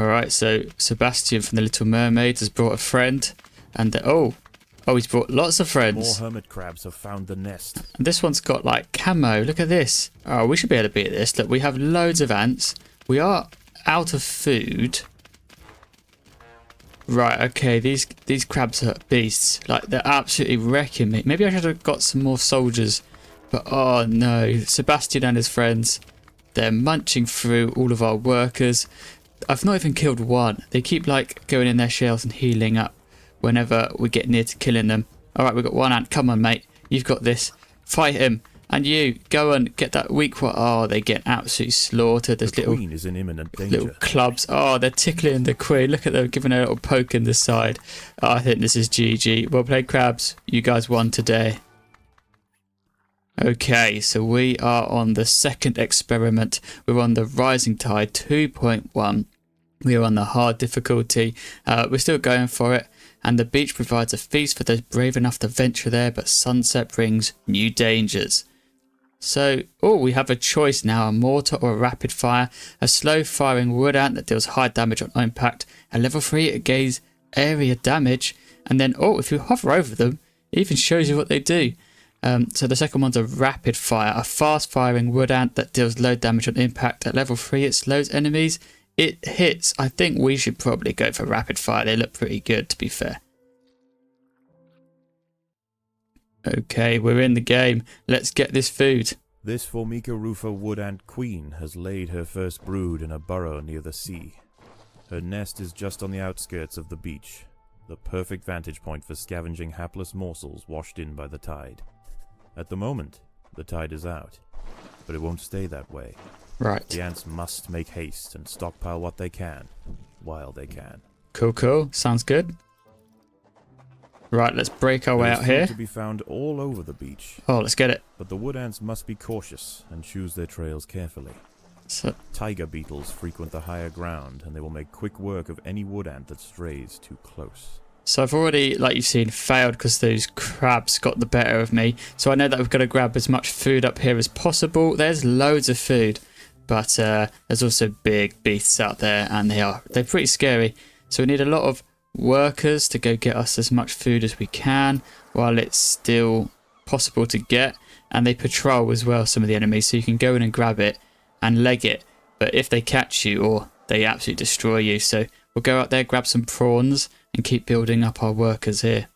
Alright, so Sebastian from the Little Mermaid has brought a friend. And he's brought lots of friends. More hermit crabs have found the nest. And this one's got like camo. Look at this. Oh, we should be able to beat this. Look, we have loads of ants. We are out of food. Right, okay, these crabs are beasts. Like, they're absolutely wrecking me. Maybe I should have got some more soldiers. But, oh no. Sebastian and his friends, they're munching through all of our workers. I've not even killed one. They keep, like, going in their shells and healing up whenever we get near to killing them. Alright, we've got one ant. Come on, mate. You've got this. Fight him. And you, go and get that weak one. Oh, they get absolutely slaughtered. There's the queen is in imminent danger. Little clubs. Oh, they're tickling the queen. Look at them giving her a little poke in the side. Oh, I think this is GG. Well played, crabs. You guys won today. Okay, so we are on the second experiment. We're on the Rising Tide 2.1. We're on the hard difficulty. We're still going for it. And the beach provides a feast for those brave enough to venture there, but sunset brings new dangers. So, we have a choice now, a mortar or a rapid fire, a slow firing wood ant that deals high damage on impact, a level 3 it gains area damage, and then, if you hover over them, it even shows you what they do. So the second one's a rapid fire, a fast firing wood ant that deals low damage on impact. At level 3 it slows enemies, it hits. I think we should probably go for rapid fire, they look pretty good to be fair. Okay, we're in the game. Let's get this food. This Formica rufa wood ant queen has laid her first brood in a burrow near the sea. Her nest is just on the outskirts of the beach, the perfect vantage point for scavenging hapless morsels washed in by the tide. At the moment, the tide is out, but it won't stay that way. Right. The ants must make haste and stockpile what they can, while they can. Cool. Sounds good. Right, let's break our way out here. To be found all over the beach. Oh, let's get it. But the wood ants must be cautious and choose their trails carefully. So, tiger beetles frequent the higher ground, and they will make quick work of any wood ant that strays too close. So I've already, like you've seen, failed because those crabs got the better of me. So I know that we've got to grab as much food up here as possible. There's loads of food, but there's also big beasts out there, and they're pretty scary. So we need a lot of workers to go get us as much food as we can while it's still possible to get, and they patrol as well, some of the enemies, so you can go in and grab it and leg it, but if they catch you, or they absolutely destroy you. So we'll go out there, grab some prawns and keep building up our workers here.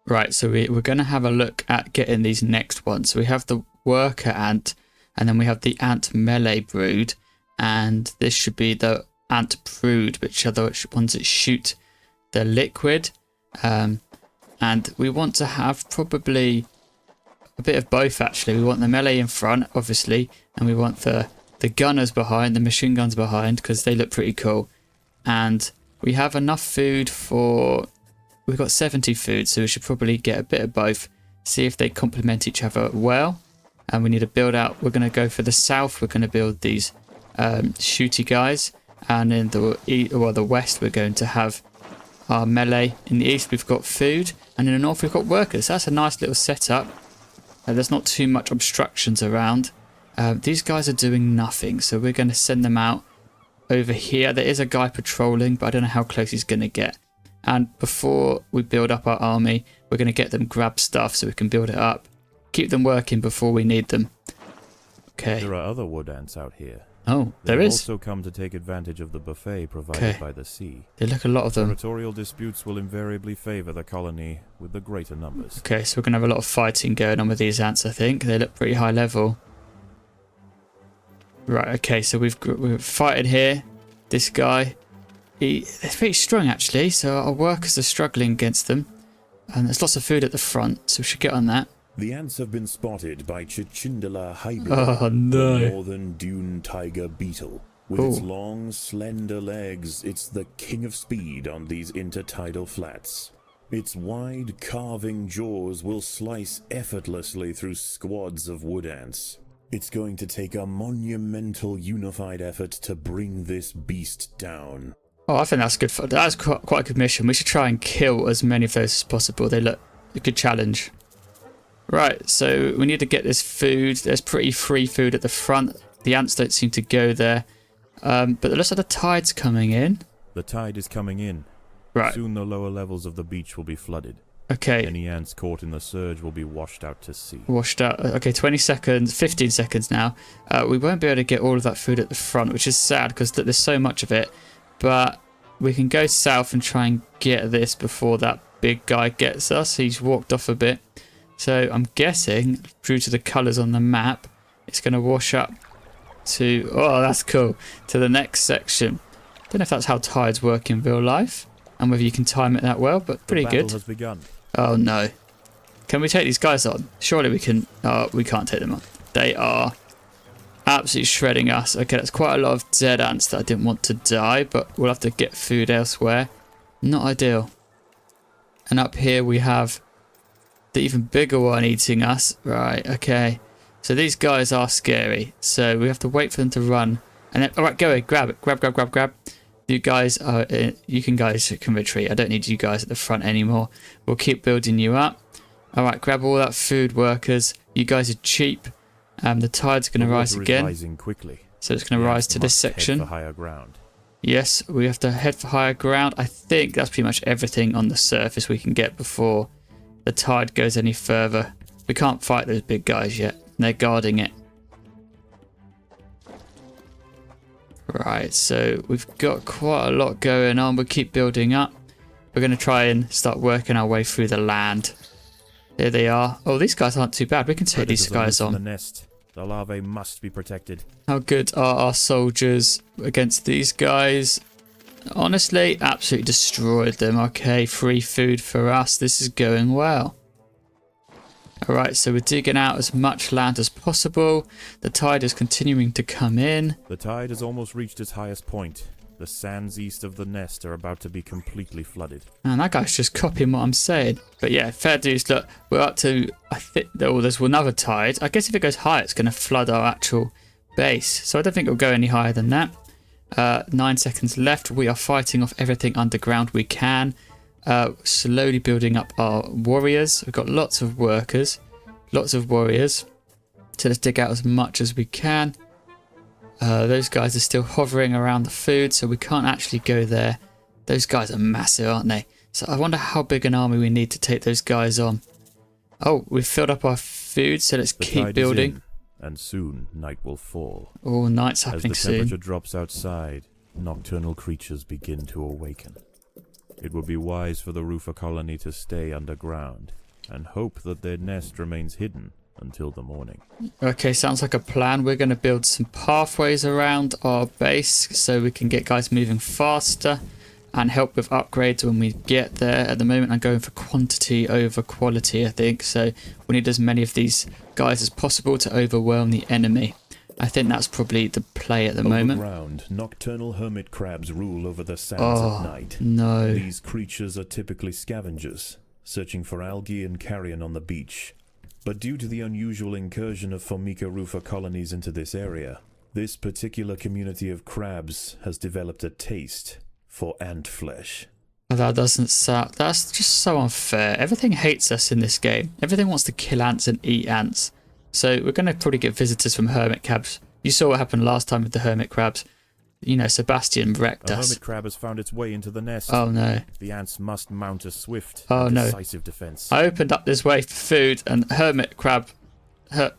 Right, so we're going to have a look at getting these next ones. So we have the worker ant, and then we have the ant melee brood, and this should be the ant brood, which are the ones that shoot the liquid. And we want to have probably a bit of both, actually. We want the melee in front, obviously, and we want the gunners behind, the machine guns behind, because they look pretty cool. And we have enough food for... We've got 70 food, so we should probably get a bit of both, see if they complement each other well. And we need to build out... We're going to go for the south. We're going to build these shooty guys. And in the west, we're going to have our melee. In the east, we've got food. And in the north, we've got workers. That's a nice little setup. There's not too much obstructions around. These guys are doing nothing, so we're going to send them out over here. There is a guy patrolling, but I don't know how close he's going to get. And before we build up our army, we're going to get them grab stuff so we can build it up. Keep them working before we need them. Okay. There are other wood ants out here. Oh, there is. They also come to take advantage of the buffet provided by the sea. They look a lot of them. Territorial disputes will invariably favour the colony with the greater numbers. Okay, so we're going to have a lot of fighting going on with these ants, I think. They look pretty high level. Right, okay, so we're fighting here. This guy, they're pretty strong, actually, so our workers are struggling against them. And there's lots of food at the front, so we should get on that. The ants have been spotted by Chichindala hybrid, oh, no. the northern dune tiger beetle. With its long, slender legs, it's the king of speed on these intertidal flats. Its wide, carving jaws will slice effortlessly through squads of wood ants. It's going to take a monumental unified effort to bring this beast down. Oh, I think that's good. That's quite a good mission. We should try and kill as many of those as possible. They look a good challenge. Right, so we need to get this food. There's pretty free food at the front. The ants don't seem to go there. But it looks like the tide's coming in. The tide is coming in. Right. Soon the lower levels of the beach will be flooded. Okay. Any ants caught in the surge will be washed out to sea. Washed out. Okay, 20 seconds, 15 seconds now. We won't be able to get all of that food at the front, which is sad because there's so much of it. But we can go south and try and get this before that big guy gets us. He's walked off a bit. So I'm guessing, due to the colours on the map, it's going to wash up to... Oh, that's cool. To the next section. Don't know if that's how tides work in real life and whether you can time it that well, but pretty The battle good. has begun. Oh no. Can we take these guys on? Surely we can. Oh, we can't take them on. They are absolutely shredding us. Okay, that's quite a lot of dead ants that I didn't want to die, but we'll have to get food elsewhere. Not ideal. And up here we have the even bigger one eating us. Right, okay. So these guys are scary. So we have to wait for them to run. And then, alright, go ahead, grab it. Grab. You guys are, guys can retreat. I don't need you guys at the front anymore. We'll keep building you up. All right, grab all that food, workers. You guys are cheap. The tide's going to rise again. Rising quickly. So it's going to rise to this section. Head for higher ground. Yes, we have to head for higher ground. I think that's pretty much everything on the surface we can get before the tide goes any further. We can't fight those big guys yet. They're guarding it. Right, so we've got quite a lot going on. We'll keep building up. We're going to try and start working our way through the land. There they are. Oh, these guys aren't too bad. We can take these guys on. The nest. The larvae must be protected. How good are our soldiers against these guys? Honestly, absolutely destroyed them. Okay, free food for us. This is going well. Alright, so we're digging out as much land as possible. The tide is continuing to come in. The tide has almost reached its highest point. The sands east of the nest are about to be completely flooded. Man, that guy's just copying what I'm saying. But yeah, fair dues. Look, we're up to, I think, oh, there's another tide. I guess if it goes higher, it's going to flood our actual base. So I don't think it'll go any higher than that. 9 seconds left. We are fighting off everything underground we can. Slowly building up our warriors. We've got lots of workers, lots of warriors. So let's dig out as much as we can. Those guys are still hovering around the food, so we can't actually go there. Those guys are massive, aren't they? So I wonder how big an army we need to take those guys on. Oh, we've filled up our food, so let's keep building. And soon night will fall. Oh, night's happening soon. As the temperature drops outside, nocturnal creatures begin to awaken. It would be wise for the roofer colony to stay underground and hope that their nest remains hidden until the morning. Okay, sounds like a plan. We're going to build some pathways around our base so we can get guys moving faster and help with upgrades when we get there. At the moment, I'm going for quantity over quality, I think. So we need as many of these guys as possible to overwhelm the enemy. I think that's probably the play at the moment. Underground, nocturnal hermit crabs rule over the sands at night. No. These creatures are typically scavengers, searching for algae and carrion on the beach. But due to the unusual incursion of Formica rufa colonies into this area, this particular community of crabs has developed a taste for ant flesh. That doesn't sound... That's just so unfair. Everything hates us in this game. Everything wants to kill ants and eat ants. So we're going to probably get visitors from hermit crabs. You saw what happened last time with the hermit crabs. You know, Sebastian wrecked us. A hermit crab has found its way into the nest. Oh no. The ants must mount a swift and decisive defense. I opened up this way for food and hermit crab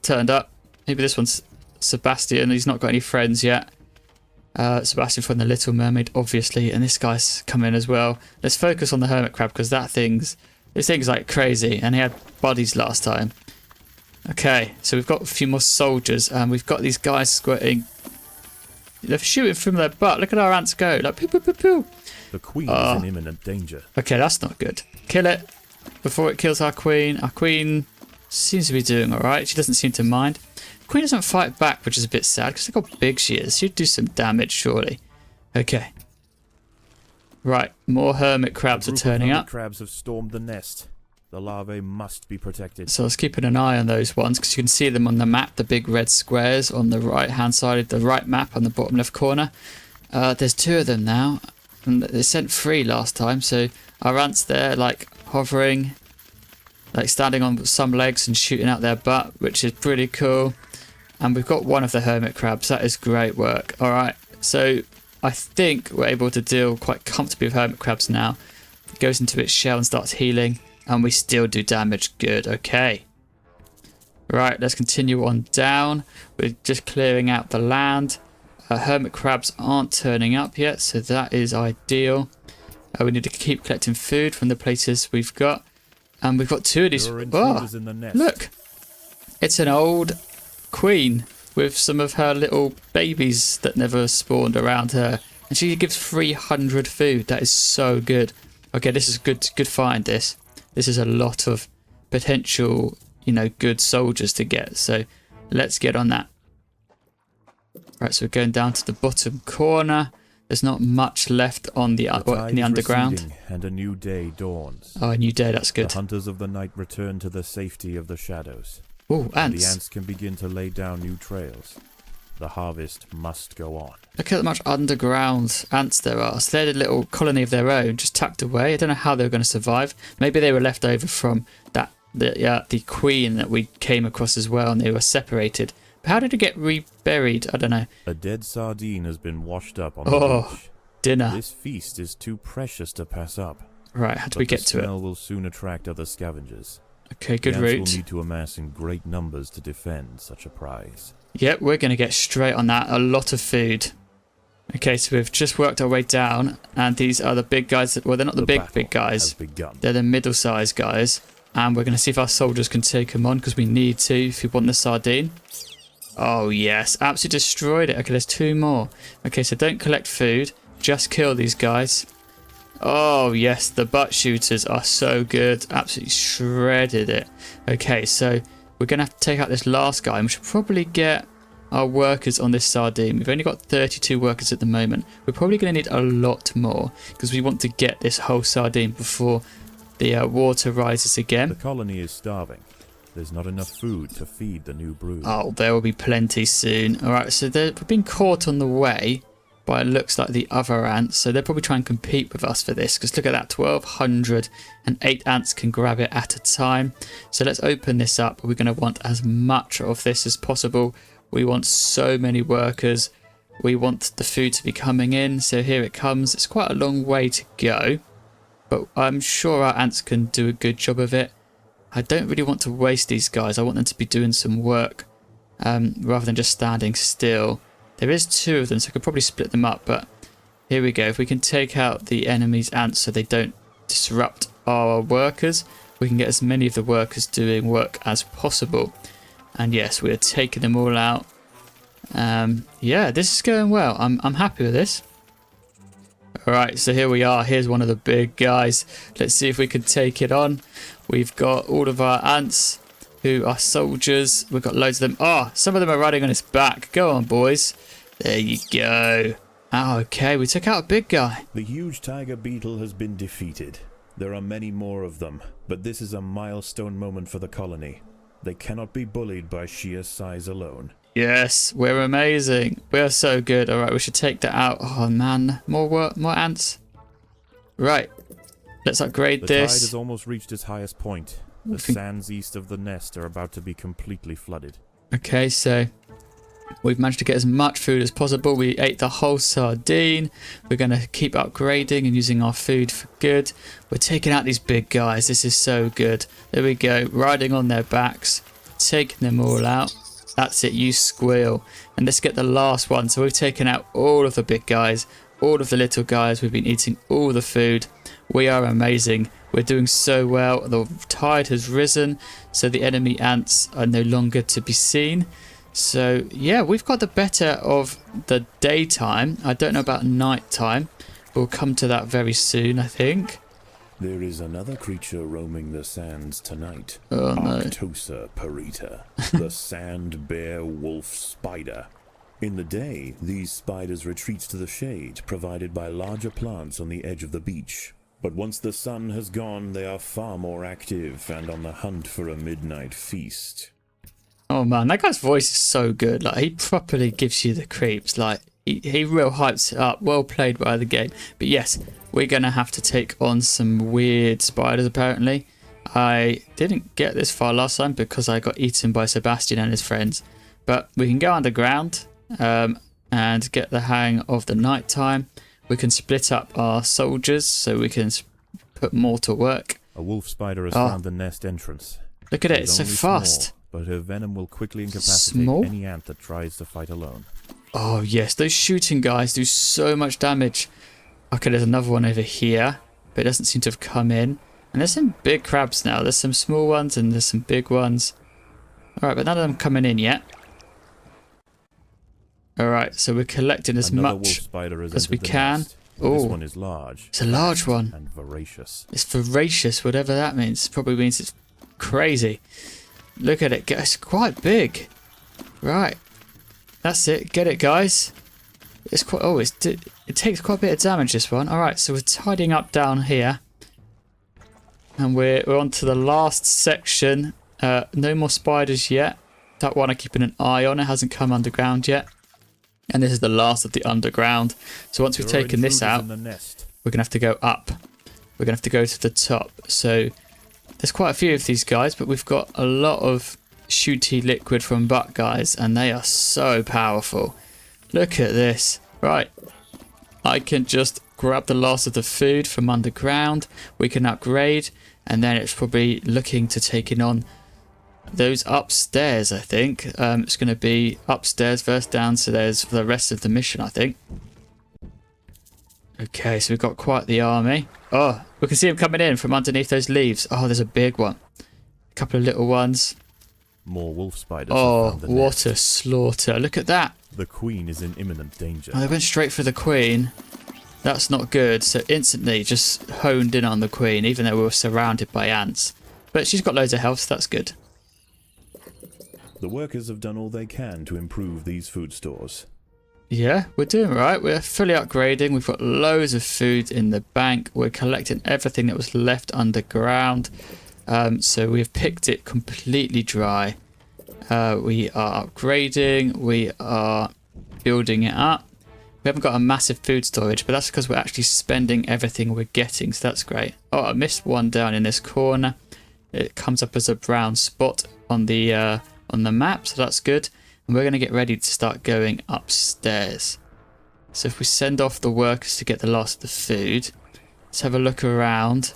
turned up. Maybe this one's Sebastian. He's not got any friends yet. Sebastian from the Little Mermaid, obviously. And this guy's coming as well. Let's focus on the hermit crab because this thing's like crazy. And he had bodies last time. Okay, so we've got a few more soldiers and we've got these guys squirting. They're shooting from their butt. Look at our ants go. Like, pew, pew, pew, pew. The queen is in imminent danger. Okay, that's not good. Kill it before it kills our queen. Our queen seems to be doing alright. She doesn't seem to mind. The queen doesn't fight back, which is a bit sad because look how big she is. She'd do some damage, surely. Okay. Right, more hermit crabs are turning up. Crabs have stormed the nest. The larvae must be protected. So I was keeping an eye on those ones because you can see them on the map, the big red squares on the right hand side of the right map on the bottom left corner. There's 2 of them now. And they sent 3 last time, so our ants there like hovering, like standing on some legs and shooting out their butt, which is pretty cool. And we've got one of the hermit crabs. That is great work. Alright, So I think we're able to deal quite comfortably with hermit crabs now. It goes into its shell and starts healing. And we still do damage. Good. Okay. Right, let's continue on down. We're just clearing out the land. Hermit crabs aren't turning up yet, so that is ideal. We need to keep collecting food from the places we've got. And we've got 2 of these. Oh, look. It's an old queen with some of her little babies that never spawned around her. And she gives 300 food. That is so good. Okay, this is good find, this. This is a lot of potential, good soldiers to get. So let's get on that. Right, so we're going down to the bottom corner. There's not much left on in the underground. And a new day dawns. Oh, a new day, that's good. The hunters of the night return to the safety of the shadows. Oh, ants. The ants can begin to lay down new trails. The harvest must go on. Look at how much underground ants there are. So they're a little colony of their own, just tucked away. I don't know how they were going to survive. Maybe they were left over from the queen that we came across as well, and they were separated. But how did it get reburied? I don't know. A dead sardine has been washed up on the beach. Dinner. This feast is too precious to pass up. Right, how do we get to it? The smell will soon attract other scavengers. Okay, good the route. ants will need to amass in great numbers to defend such a prize. Yep, we're going to get straight on that. A lot of food. Okay, so we've just worked our way down, and these are the big guys. Well, they're not the big guys. They're the middle-sized guys. And we're going to see if our soldiers can take them on, because we need to if we want the sardine. Oh, yes. Absolutely destroyed it. Okay, there's 2 more. Okay, so don't collect food. Just kill these guys. Oh, yes. The butt shooters are so good. Absolutely shredded it. Okay, so we're going to have to take out this last guy. And we should probably get our workers on this sardine. We've only got 32 workers at the moment. We're probably going to need a lot more, because we want to get this whole sardine before the water rises again. The colony is starving. There's not enough food to feed the new brood. Oh, there will be plenty soon. Alright, so we've been caught on the way by, it looks like, the other ants. So they'll probably try and compete with us for this. Because look at that, 1,208 ants can grab it at a time. So let's open this up. We're going to want as much of this as possible. We want so many workers. We want the food to be coming in. So here it comes. It's quite a long way to go. But I'm sure our ants can do a good job of it. I don't really want to waste these guys. I want them to be doing some work rather than just standing still. There is 2 of them, so I could probably split them up. But here we go. If we can take out the enemy's ants so they don't disrupt our workers, we can get as many of the workers doing work as possible. And yes, we are taking them all out. Yeah, this is going well. I'm happy with this. Alright, so here we are. Here's one of the big guys. Let's see if we can take it on. We've got all of our ants who are soldiers. We've got loads of them. Oh, some of them are riding on its back. Go on, boys. There you go. Oh, okay, we took out a big guy. The huge tiger beetle has been defeated. There are many more of them, but this is a milestone moment for the colony. They cannot be bullied by sheer size alone. Yes, we're amazing. We're so good. Alright, we should take that out. Oh, man. More ants. Right. Let's upgrade this. The tide has almost reached its highest point. The sands east of the nest are about to be completely flooded. Okay, so we've managed to get as much food as possible. We ate the whole sardine. We're going to keep upgrading and using our food for good. We're taking out these big guys. This is so good. There we go. Riding on their backs. Taking them all out. That's it. You squeal. And let's get the last one. So we've taken out all of the big guys. All of the little guys. We've been eating all the food. We are amazing. We're doing so well. The tide has risen, so the enemy ants are no longer to be seen. So yeah, we've got the better of the daytime. I don't know about nighttime. We'll come to that very soon, I think. There is another creature roaming the sands tonight. Oh no. Arctosa parita, the sand bear wolf spider. In the day, these spiders retreat to the shade provided by larger plants on the edge of the beach. But once the sun has gone, they are far more active and on the hunt for a midnight feast. Oh man, that guy's voice is so good. Like, he properly gives you the creeps. Like, he real hypes it up. Well played by the game. But yes, we're going to have to take on some weird spiders apparently. I didn't get this far last time because I got eaten by Sebastian and his friends. But we can go underground. and get the hang of the night time. We can split up our soldiers so we can put more to work. A wolf spider has found the nest entrance. Look at it, it's so fast. Small, but her venom will quickly incapacitate any ant that tries to fight alone. Oh yes, those shooting guys do so much damage. Okay, there's another one over here, but it doesn't seem to have come in. And there's some big crabs now. There's some small ones and there's some big ones. Alright, but none of them coming in yet. Alright, so we're collecting as much as we can. Oh, this one is large. It's a large one. And voracious. It's voracious, whatever that means. Probably means it's crazy. Look at it. It's quite big. Right. That's it. Get it, guys. It's quite. Oh, it takes quite a bit of damage, this one. Alright, so we're tidying up down here. And we're on to the last section. No more spiders yet. That one I'm keeping an eye on. It hasn't come underground yet. And this is the last of the underground. So once we've taken this out, we're going to have to go up. We're going to have to go to the top. So there's quite a few of these guys, but we've got a lot of shooty liquid from buck guys, and they are so powerful. Look at this. Right. I can just grab the last of the food from underground. We can upgrade, and then it's probably looking to taking on those upstairs, I think. It's going to be upstairs versus downstairs for the rest of the mission, I think. Okay, so we've got quite the army. Oh, we can see them coming in from underneath those leaves. Oh, there's a big one. A couple of little ones. More wolf spiders. Oh, what a slaughter. Look at that. The queen is in imminent danger. Oh, they went straight for the queen. That's not good. So instantly just honed in on the queen, even though we were surrounded by ants. But she's got loads of health, so that's good. The workers have done all they can to improve these food stores. Yeah, we're doing right. We're fully upgrading. We've got loads of food in the bank. We're collecting everything that was left underground. So we've picked it completely dry. We are upgrading. We are building it up. We haven't got a massive food storage, but that's because we're actually spending everything we're getting, so that's great. Oh, I missed one down in this corner. It comes up as a brown spot on the map, so that's good. And we're going to get ready to start going upstairs. So if we send off the workers to get the last of the food, let's have a look around.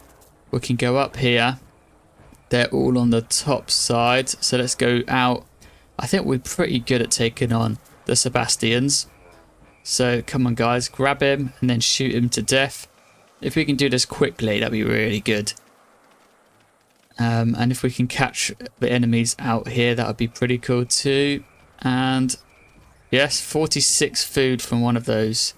We can go up here. They're all on the top side, so let's go out. I think we're pretty good at taking on the Sebastians. So come on guys, grab him and then shoot him to death. If we can do this quickly, that'd be really good. And if we can catch the enemies out here, that would be pretty cool too. And yes, 46 food from one of those.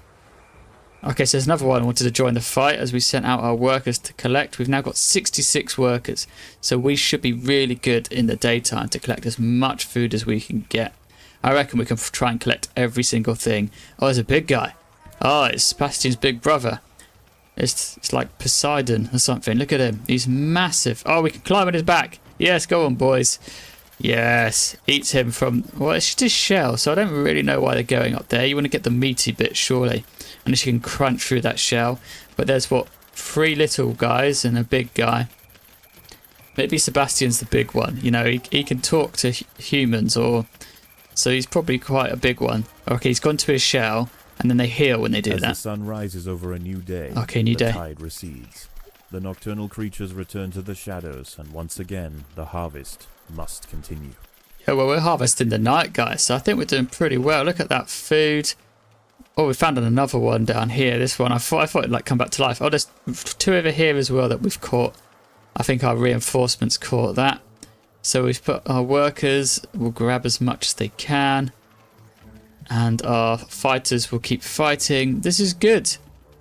Okay, so there's another one wanted to join the fight as we sent out our workers to collect. We've now got 66 workers, so we should be really good in the daytime to collect as much food as we can get. I reckon we can try and collect every single thing. Oh, there's a big guy. Oh, it's Sebastian's big brother. It's like Poseidon or something. Look at him. He's massive. Oh, we can climb on his back. Yes, go on, boys. Yes. Eats him from... Well, it's just his shell, so I don't really know why they're going up there. You want to get the meaty bit, surely. Unless you can crunch through that shell. But there's, what, 3 little guys and a big guy. Maybe Sebastian's the big one. You know, he can talk to humans, or... So he's probably quite a big one. Okay, he's gone to his shell, and then they heal when they do that. As the sun rises over a new day, okay, new day. The tide recedes. The nocturnal creatures return to the shadows, and once again, the harvest must continue. Yeah, well, we're harvesting the night, guys, so I think we're doing pretty well. Look at that food. Oh, we found another one down here. This one, I thought it'd like come back to life. Oh, there's 2 over here as well that we've caught. I think our reinforcements caught that. So we've put our workers, will grab as much as they can. And our fighters will keep fighting. This is good.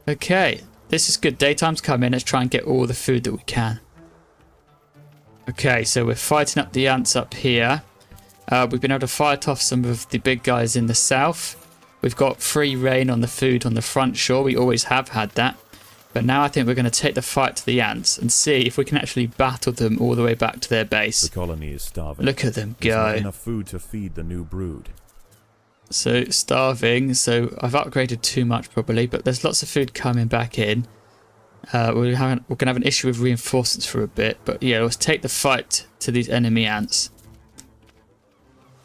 Okay, this is good. Daytime's coming. Let's try and get all the food that we can. Okay, so we're fighting up the ants up here. We've been able to fight off some of the big guys in the south. We've got free reign on the food on the front shore. We always have had that. But now I think we're going to take the fight to the ants and see if we can actually battle them all the way back to their base. The colony is starving. Look at them go. There's not enough food to feed the new brood. So starving. So I've upgraded too much probably, but there's lots of food coming back in. We're going to have an issue with reinforcements for a bit. But yeah, let's take the fight to these enemy ants.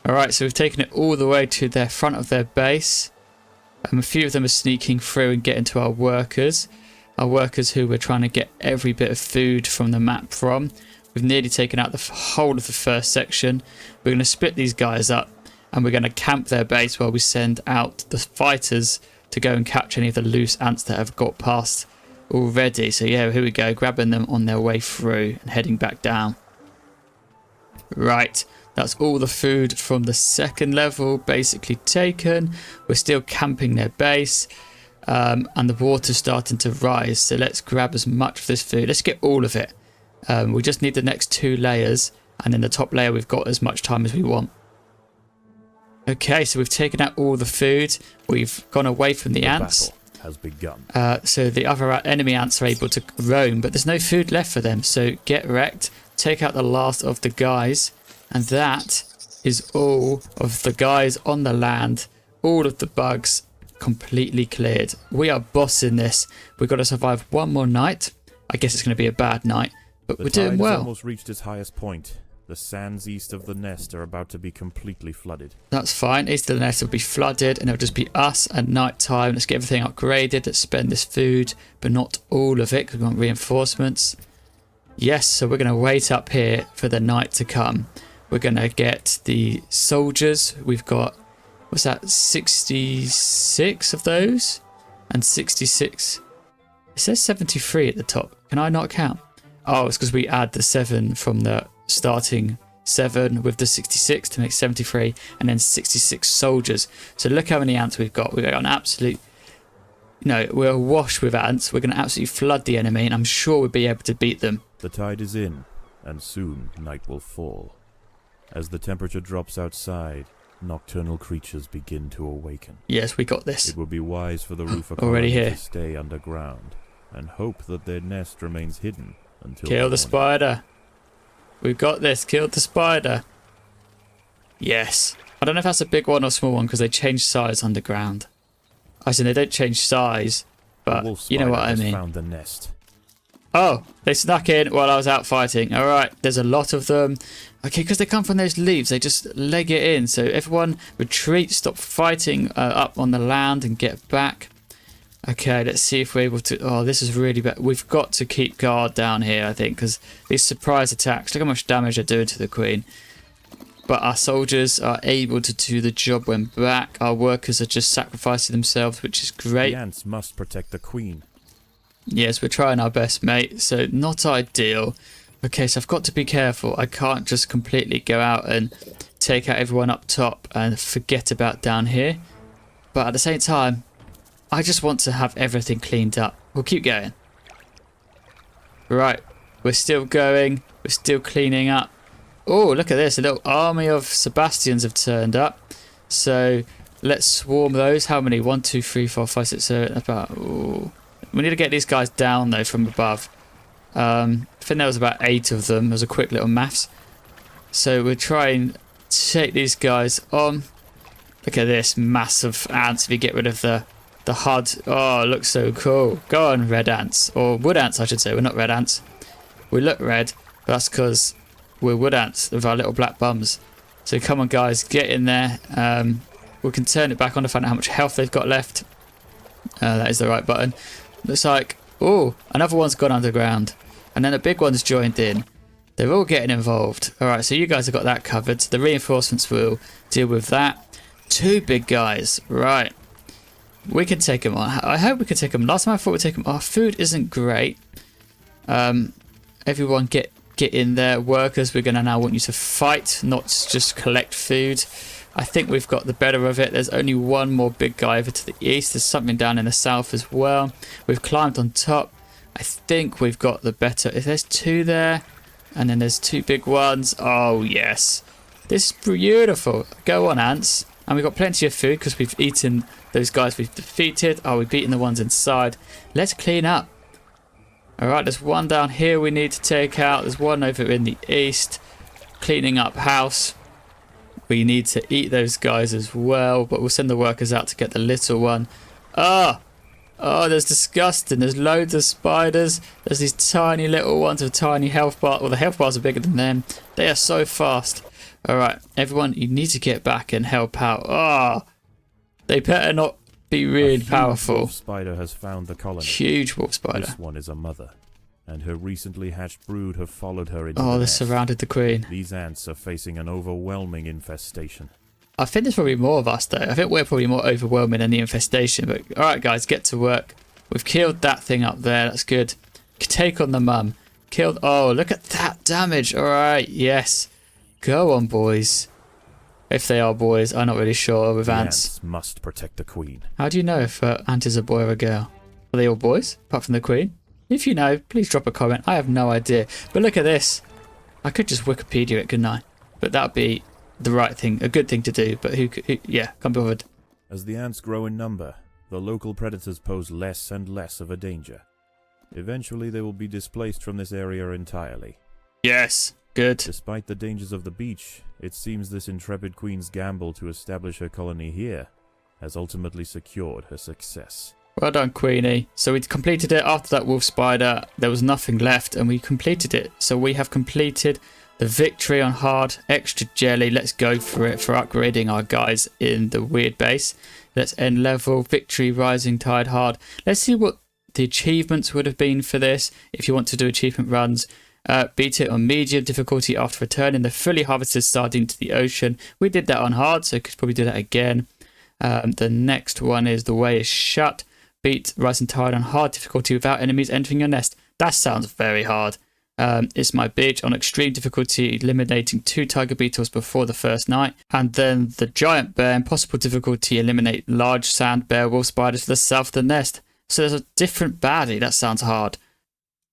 Alright, so we've taken it all the way to the front of their base. A few of them are sneaking through and getting to our workers. Our workers who we're trying to get every bit of food from the map from. We've nearly taken out the whole of the first section. We're going to split these guys up and we're going to camp their base while we send out the fighters to go and capture any of the loose ants that have got past already. So yeah, here we go, grabbing them on their way through and heading back down. Right, that's all the food from the second level basically taken. We're still camping their base. And the water's starting to rise, so let's grab as much of this food. Let's get all of it. We just need the next 2 layers, and in the top layer we've got as much time as we want. Okay, so we've taken out all the food. We've gone away from the ants. Battle has begun. So the other enemy ants are able to roam, but there's no food left for them. So get wrecked, take out the last of the guys, and that is all of the guys on the land. All of the bugs completely cleared. We are bossing this. We've got to survive one more night. I guess it's going to be a bad night, but we're doing well. The tide has almost reached its highest point. The sands east of the nest are about to be completely flooded. That's fine. East of the nest will be flooded and it'll just be us at night time. Let's get everything upgraded. Let's spend this food, but not all of it because we want reinforcements. Yes, so we're going to wait up here for the night to come. We're going to get the soldiers. We've got, what's that, 66 of those? And 66. It says 73 at the top. Can I not count? Oh, it's because we add the 7 from the starting 7 with the 66 to make 73, and then 66 soldiers. So look how many ants we've got. We've got an absolute, we're awash with ants. We're going to absolutely flood the enemy, and I'm sure we'll be able to beat them. The tide is in, and soon night will fall. As the temperature drops outside, nocturnal creatures begin to awaken. Yes, we got this. It would be wise for the roofer already here to stay underground and hope that their nest remains hidden until kill the spider. We've got this. Killed the spider. Yes. I don't know if that's a big one or small one because they change size underground. I said they don't change size, but you know what I mean. Found the nest. Oh, they snuck in while I was out fighting. All right, there's a lot of them. Okay, because they come from those leaves, they just leg it in. So everyone retreat, stop fighting up on the land and get back. Okay, let's see if we're able to... Oh, this is really bad. We've got to keep guard down here, I think, because these surprise attacks, look how much damage they're doing to the queen. But our soldiers are able to do the job when back. Our workers are just sacrificing themselves, which is great. The ants must protect the queen. Yes, we're trying our best, mate. So not ideal. Okay, so I've got to be careful. I can't just completely go out and take out everyone up top and forget about down here. But at the same time, I just want to have everything cleaned up. We'll keep going. Right, we're still going. We're still cleaning up. Oh, look at this. A little army of Sebastians have turned up. So let's swarm those. How many? 1, 2, 3, 4, 5, 6, 7. About. Ooh. We need to get these guys down though from above. I think there was about 8 of them. It was a quick little maths. So we're trying to take these guys on. Look at this massive ants. If you get rid of the HUD. Oh, it looks so cool. Go on, red ants. Or wood ants, I should say. We're not red ants. We look red, but that's because we're wood ants with our little black bums. So come on, guys. Get in there. We can turn it back on to find out how much health they've got left. That is the right button. Looks like... Oh, another one's gone underground. And then a big one's joined in. They're all getting involved. Alright, so you guys have got that covered. The reinforcements will deal with that. 2 big guys. Right. We can take them on. I hope we can take them. Last time I thought we'd take them. Our food isn't great. Everyone get in there. Workers, we're going to now want you to fight, not just collect food. I think we've got the better of it. There's only one more big guy over to the east. There's something down in the south as well. We've climbed on top. I think we've got the better. If there's 2 there, and then there's 2 big ones. Oh, yes. This is beautiful. Go on, ants. And we've got plenty of food because we've eaten those guys we've defeated. Oh, we've beaten the ones inside. Let's clean up. Alright, there's one down here we need to take out. There's one over in the east. Cleaning up house. We need to eat those guys as well. But we'll send the workers out to get the little one. Oh, there's disgusting. There's loads of spiders. There's these tiny little ones with tiny health bars. Well, the health bars are bigger than them. They are so fast. Alright, everyone, you need to get back and help out. Oh, they better not be really A huge powerful. wolf spider has found the colony. Huge wolf spider. This one is a mother, and her recently hatched brood have followed her into Oh, the they nest. surrounded the queen. These ants are facing an overwhelming infestation. I think there's probably more of us, though. I think we're probably more overwhelming than the infestation. But all right, guys, get to work. We've killed that thing up there. That's good. Take on the mum. Killed. Oh, look at that damage. All right, yes. Go on, boys. If they are boys, I'm not really sure with The ants. must protect the queen. How do you know if an ant is a boy or a girl? Are they all boys, apart from the queen? If you know, please drop a comment. I have no idea. But look at this. I could just Wikipedia it, couldn't I? But that would be the right thing, a good thing to do. But yeah, can't be bothered. As the ants grow in number, the local predators pose less and less of a danger. Eventually, they will be displaced from this area entirely. Yes, good. Despite the dangers of the beach, it seems this intrepid queen's gamble to establish her colony here has ultimately secured her success. Well done, Queenie. So we completed it after that wolf spider. There was nothing left, and we completed it. So we have completed the victory on hard. Extra jelly. Let's go for it for upgrading our guys in the weird base. Let's end level. Victory, rising tide, hard. Let's see what the achievements would have been for this. If you want to do achievement runs, beat it on medium difficulty after returning the fully harvested sardine to the ocean. We did that on hard, so could probably do that again. The next one is the way is shut. Beat rising tide on hard difficulty without enemies entering your nest. That sounds very hard. It's my beach on extreme difficulty, eliminating 2 tiger beetles before the first night. And then the giant bear, impossible difficulty, eliminate large sand bear wolf spiders to the south of the nest. So there's a different baddie. That sounds hard.